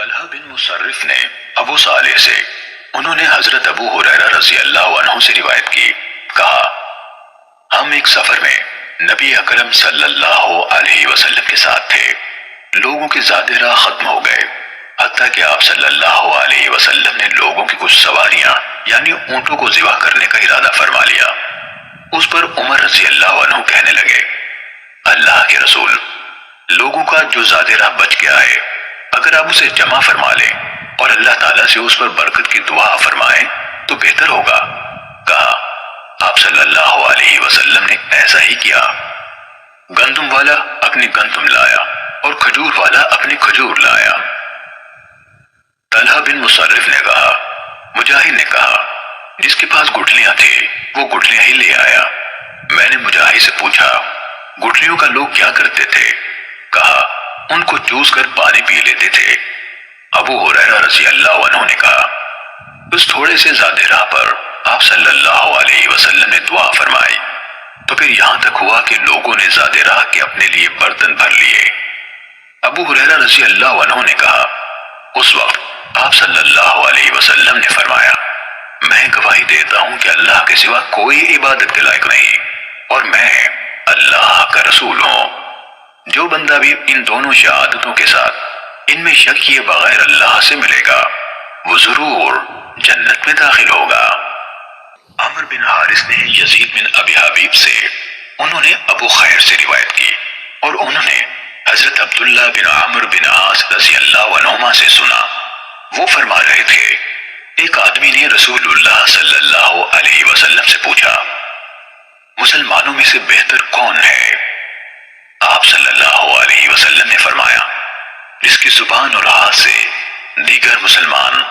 طلحہ بن مصرف نے ابو صالح سے، انہوں نے حضرت ابو ہریرہ رضی اللہ عنہ سے روایت کی، کہا ہم ایک سفر میں نبی اکرم صلی اللہ علیہ وسلم کے ساتھ تھے۔ لوگوں کے زیادہ راہ ختم ہو گئے، حتیٰ کہ آپ صلی اللہ علیہ وسلم نے لوگوں کی کچھ سواریاں یعنی اونٹوں کو ذبح کرنے کا ارادہ فرما لیا۔ اس پر عمر رضی اللہ عنہ کہنے لگے، اللہ کے رسول، لوگوں کا جو زیادہ راہ بچ گیا ہے اگر آپ اسے جمع فرما لیں اور اللہ تعالیٰ سے اس پر برکت کی دعا فرمائیں تو بہتر ہوگا۔ کہا آپ صلی اللہ علیہ وسلم نے ایسا ہی کیا۔ گندم والا اپنی گندم لایا اور کھجور والا اپنی کھجور لایا۔ طلحہ بن مصرف نے کہا، مجاہد نے کہا جس کے پاس گٹھلیاں تھیں وہ گٹھلیاں ہی لے آیا۔ میں نے مجاہد سے پوچھا گٹھلیوں کا لوگ کیا کرتے تھے؟ کہا ان کو چوس کر پانی پی لیتے تھے۔ ابو ہریرہ رضی اللہ عنہ نے کہا اس تھوڑے سے زیادہ راہ پر آپ صلی اللہ علیہ وسلم نے دعا فرمائی تو پھر یہاں تک ہوا کہ لوگوں نے زیادہ راہ کے اپنے لیے برتن بھر لیے۔ ابو ہریرہ رضی اللہ عنہ نے کہا اس وقت آپ صلی اللہ علیہ وسلم نے فرمایا میں گواہی دیتا ہوں کہ اللہ کے سوا کوئی عبادت کے لائق نہیں اور میں اللہ کا رسول ہوں۔ جو بندہ بھی ان دونوں شہادتوں کے ساتھ ان میں شک کیے بغیر اللہ سے ملے گا وہ ضرور جنت میں داخل ہوگا۔ عمر بن حارث نے یزید بن ابی حبیب سے، انہوں نے ابو خیر سے روایت کی اور انہوں نے حضرت عبداللہ بن عمرو بن عاص رضی اللہ عنہما سے سنا، وہ فرما رہے تھے ایک آدمی نے رسول اللہ صلی اللہ علیہ وسلم سے پوچھا مسلمانوں میں سے بہتر کون ہے؟ آپ صلی اللہ علیہ وسلم نے فرمایا جس کی زبان اور ہاتھ سے دیگر مسلمان